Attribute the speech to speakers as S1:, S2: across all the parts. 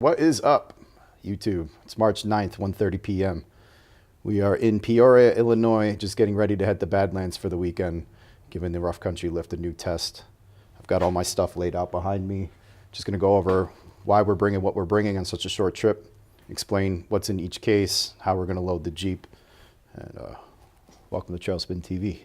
S1: What is up, YouTube? It's March 9th, 1:30 p.m. We are in Peoria, Illinois, just getting ready to head to Badlands for the weekend, giving the Rough Country Lift a new test. I've got all my stuff laid out behind me. Just going to go over why we're bringing what we're bringing on such a short trip, explain what's in each case, how we're going to load the Jeep, and welcome to TrailspinTV.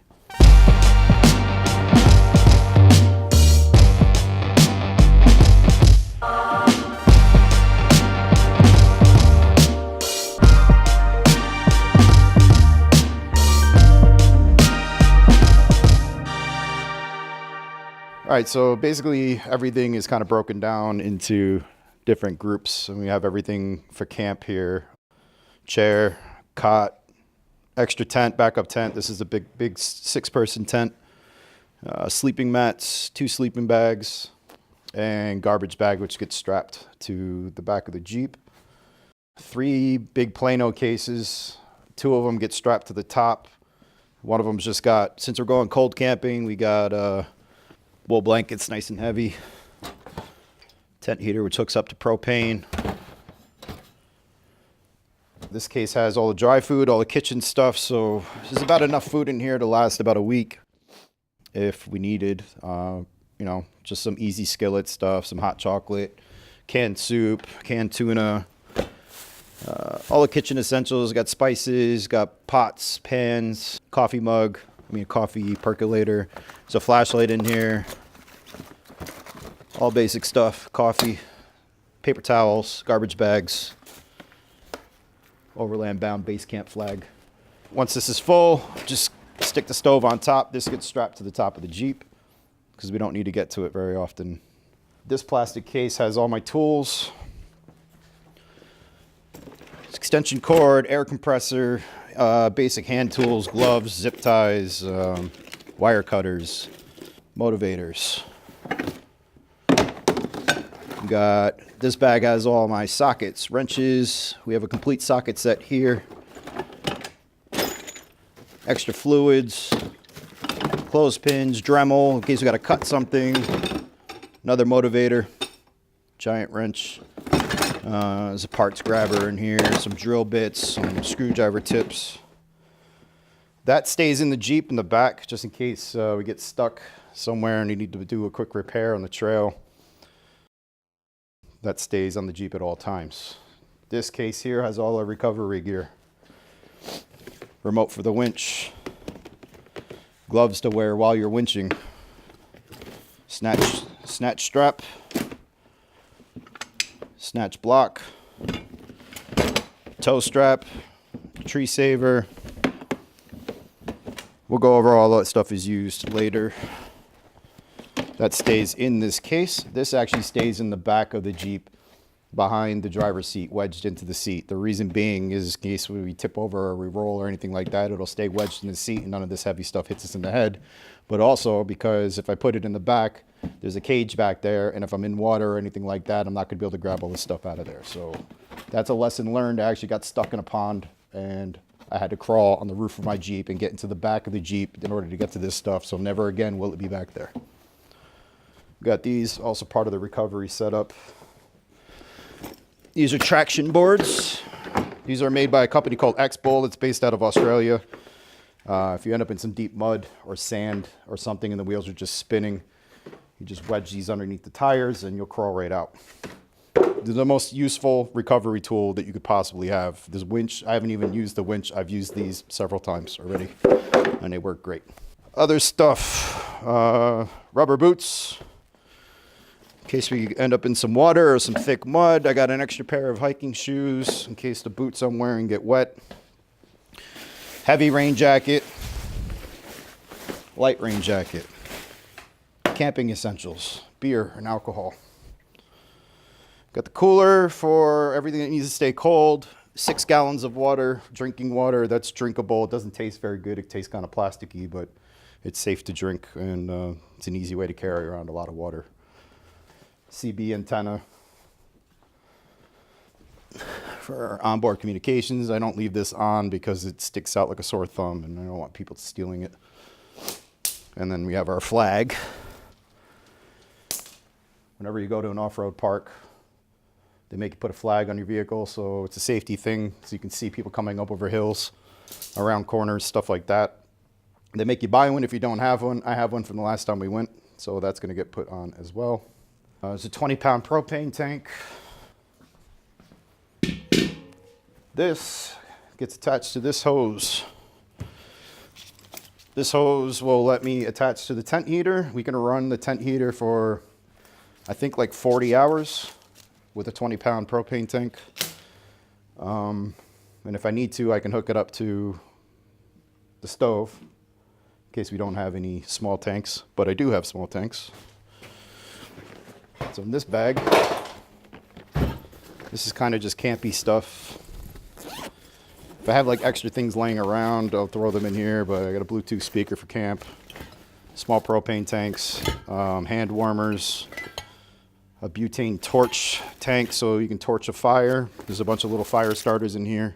S1: All right, so basically everything is kind of broken down into different groups. And we have everything for camp here: chair, cot, extra tent, backup tent. This is a big 6-person tent. Sleeping mats, 2 sleeping bags, and garbage bag, which gets strapped to the back of the Jeep. 3 big Plano cases. 2 of them get strapped to the top. One of them's just got, since we're going cold camping, we got wool blankets, nice and heavy. Tent heater, which hooks up to propane. This case has all the dry food, all the kitchen stuff, so there's about enough food in here to last about a week if we needed. You know, just some easy skillet stuff, some hot chocolate, canned soup, canned tuna, all the kitchen essentials. Got spices, got pots, pans, coffee mug, coffee percolator. There's a flashlight in here. All basic stuff: coffee, paper towels, garbage bags, Overland bound base camp flag. Once this is full, just stick the stove on top. This gets strapped to the top of the Jeep because we don't need to get to it very often. This plastic case has all my tools: extension cord, air compressor, basic hand tools, gloves, zip ties, wire cutters, motivators. Got this bag has all my sockets, wrenches. We have a complete socket set here. Extra fluids, clothespins, Dremel in case we got to cut something. Another motivator, giant wrench. There's a parts grabber in here, some drill bits, some screwdriver tips. That stays in the Jeep in the back just in case we get stuck somewhere and you need to do a quick repair on the trail. That stays on the Jeep at all times. This case here has all our recovery gear. Remote for the winch. Gloves to wear while you're winching. Snatch strap. Snatch block. Tow strap. Tree saver. We'll go over all that stuff is used later. That stays in this case. This actually stays in the back of the Jeep behind the driver's seat, wedged into the seat. The reason being is in case we tip over or we roll or anything like that, it'll stay wedged in the seat and none of this heavy stuff hits us in the head. But also because if I put it in the back, there's a cage back there, and if I'm in water or anything like that, I'm not gonna be able to grab all this stuff out of there. So that's a lesson learned. I actually got stuck in a pond and I had to crawl on the roof of my Jeep and get into the back of the Jeep in order to get to this stuff. So never again will it be back there. Got these, also part of the recovery setup. These are traction boards. These are made by a company called X-Bowl. It's based out of Australia. If you end up in some deep mud or sand or something and the wheels are just spinning, you just wedge these underneath the tires and you'll crawl right out. They're the most useful recovery tool that you could possibly have. This winch, I haven't even used the winch. I've used these several times already and they work great. Other stuff, rubber boots. In case we end up in some water or some thick mud. I got an extra pair of hiking shoes in case the boots I'm wearing get wet. Heavy rain jacket. Light rain jacket. Camping essentials. Beer and alcohol. Got the cooler for everything that needs to stay cold. 6 gallons of water, drinking water that's drinkable. It doesn't taste very good. It tastes kind of plasticky, but it's safe to drink, and it's an easy way to carry around a lot of water. CB antenna for onboard communications. I don't leave this on because it sticks out like a sore thumb and I don't want people stealing it. And then we have our flag. Whenever you go to an off-road park, They make you put a flag on your vehicle, so it's a safety thing, so you can see people coming up over hills, around corners, stuff like that. They make you buy one if you don't have one. I have one from the last time we went, so that's going to get put on as well. It's a 20-pound propane tank. This gets attached to this hose. This hose will let me attach to the tent heater. We can run the tent heater for, I think, like 40 hours with a 20-pound propane tank. And if I need to, I can hook it up to the stove in case we don't have any small tanks, but I do have small tanks. So in this bag, this is kind of just campy stuff. If I have like extra things laying around, I'll throw them in here, but I got a Bluetooth speaker for camp, small propane tanks, hand warmers, a butane torch tank so you can torch a fire. There's a bunch of little fire starters in here,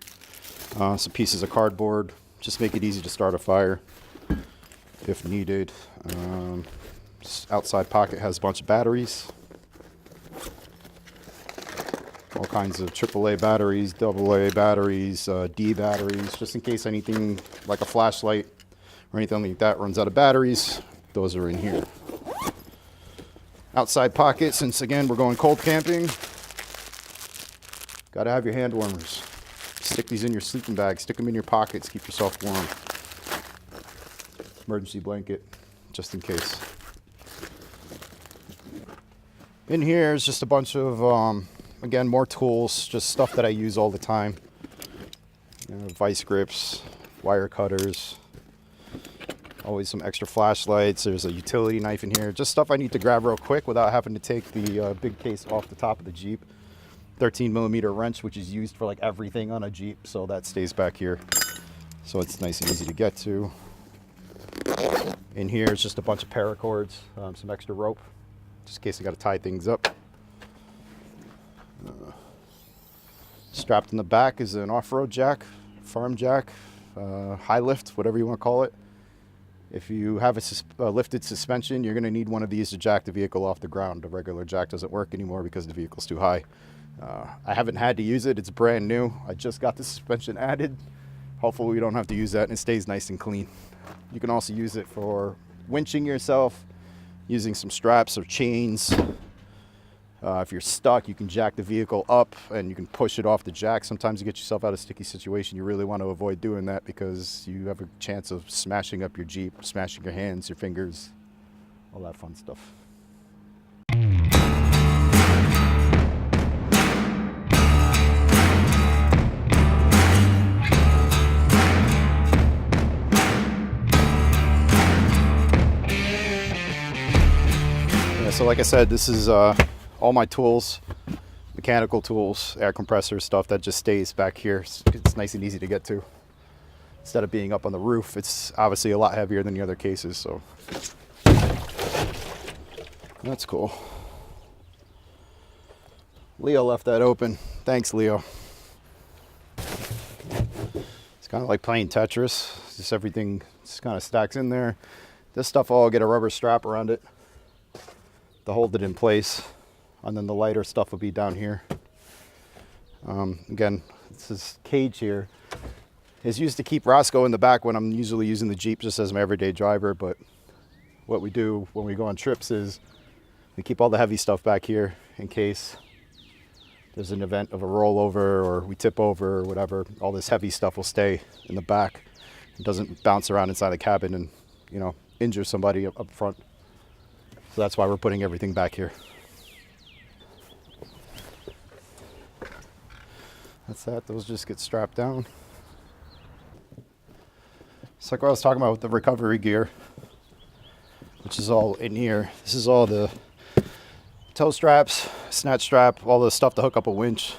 S1: some pieces of cardboard, just make it easy to start a fire if needed. This outside pocket has a bunch of batteries. All kinds of AAA batteries, AA batteries, D batteries, just in case anything like a flashlight or anything like that runs out of batteries. Those are in here. Outside pocket, since again we're going cold camping, gotta have your hand warmers. Stick these in your sleeping bag, stick them in your pockets, keep yourself warm. Emergency blanket, just in case. In here is just a bunch of again, more tools, just stuff that I use all the time. You know, vice grips, wire cutters, always some extra flashlights. There's a utility knife in here. Just stuff I need to grab real quick without having to take the big case off the top of the Jeep. 13mm wrench, which is used for like everything on a Jeep, so that stays back here. So it's nice and easy to get to. In here is just a bunch of paracords, some extra rope, just in case I got to tie things up. Strapped in the back is an off-road jack, farm jack, high lift, whatever you want to call it. If you have a lifted suspension, you're going to need one of these to jack the vehicle off the ground. A regular jack doesn't work anymore because the vehicle's too high. I haven't had to use it. It's brand new. I just got the suspension added. Hopefully we don't have to use that and it stays nice and clean. You can also use it for winching yourself, using some straps or chains. If you're stuck, you can jack the vehicle up and you can push it off the jack. Sometimes you get yourself out of a sticky situation. You really want to avoid doing that because you have a chance of smashing up your Jeep, smashing your hands, your fingers, all that fun stuff. Yeah, so like I said, this is all my tools, mechanical tools, air compressor stuff that just stays back here. It's nice and easy to get to. Instead of being up on the roof, it's obviously a lot heavier than the other cases, so that's cool. Leo left that open. Thanks, Leo. It's kind of like playing Tetris. Just everything just kind of stacks in there. This stuff all get a rubber strap around it to hold it in place. And then the lighter stuff will be down here. Again, this cage here is used to keep Roscoe in the back when I'm usually using the Jeep just as my everyday driver. But what we do when we go on trips is we keep all the heavy stuff back here in case there's an event of a rollover or we tip over or whatever. All this heavy stuff will stay in the back. It doesn't bounce around inside the cabin and, you know, injure somebody up front. So that's why we're putting everything back here. That's that. Those just get strapped down. It's like what I was talking about with the recovery gear, which is all in here. This is all the toe straps, snatch strap, all the stuff to hook up a winch,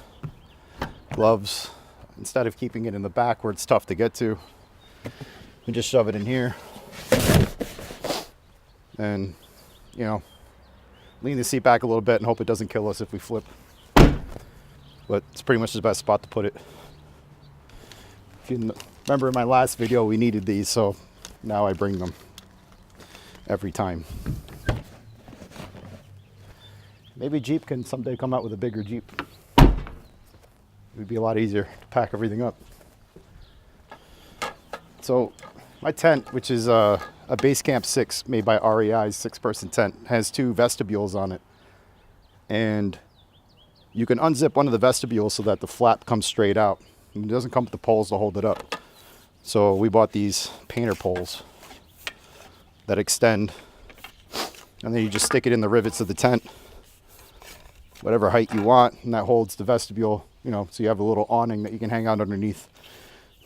S1: gloves. Instead of keeping it in the back where it's tough to get to, we just shove it in here. And, you know, lean the seat back a little bit and hope it doesn't kill us if we flip. But it's pretty much the best spot to put it. If you remember in my last video, we needed these, so now I bring them every time. Maybe Jeep can someday come out with a bigger Jeep. it would be a lot easier to pack everything up. So my tent, which is a Base Camp 6 made by REI's 6-person tent, has 2 vestibules on it. And you can unzip one of the vestibules so that the flap comes straight out. And it doesn't come with the poles to hold it up. So we bought these painter poles that extend. And then you just stick it in the rivets of the tent, whatever height you want, and that holds the vestibule, you know, so you have a little awning that you can hang out underneath.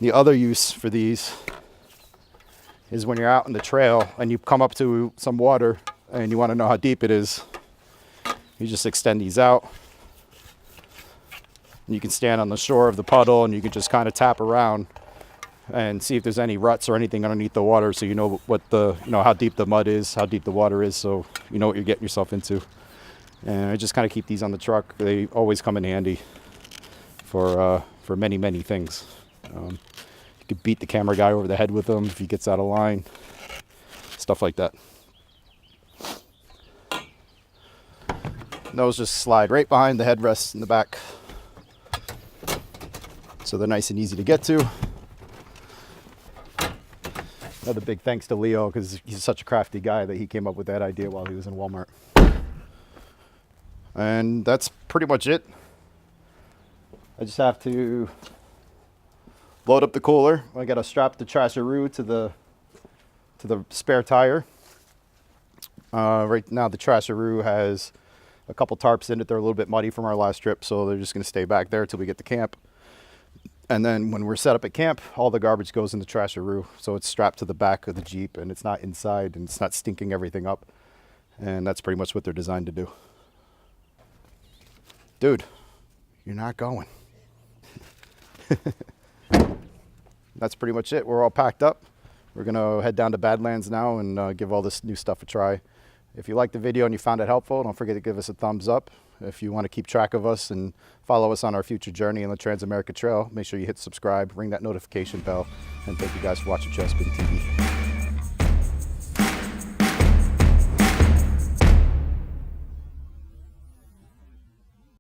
S1: The other use for these is when you're out on the trail and you come up to some water and you want to know how deep it is, you just extend these out. And you can stand on the shore of the puddle and you can just kind of tap around and see if there's any ruts or anything underneath the water, so you know what the, you know, how deep the mud is, how deep the water is, so you know what you're getting yourself into. And I just kind of keep these on the truck. They always come in handy for many, many things. You could beat the camera guy over the head with them if he gets out of line, stuff like that. And those just slide right behind the headrests in the back, so they're nice and easy to get to. Another big thanks to Leo, because he's such a crafty guy that he came up with that idea while he was in Walmart. And that's pretty much it. I just have to load up the cooler. I got to strap the trasheroo to the spare tire. Right now the trasheroo has a couple tarps in it. They're a little bit muddy from our last trip, so they're just going to stay back there till we get to camp. And then when we're set up at camp, all the garbage goes in the trasheroo. So it's strapped to the back of the Jeep and it's not inside and it's not stinking everything up. And that's pretty much what they're designed to do. Dude, you're not going. That's pretty much it. We're all packed up. We're going to head down to Badlands now and give all this new stuff a try. If you liked the video and you found it helpful, don't forget to give us a thumbs up. If you want to keep track of us and follow us on our future journey on the Trans-America Trail, make sure you hit subscribe, ring that notification bell, and thank you guys for watching TrailspinTV.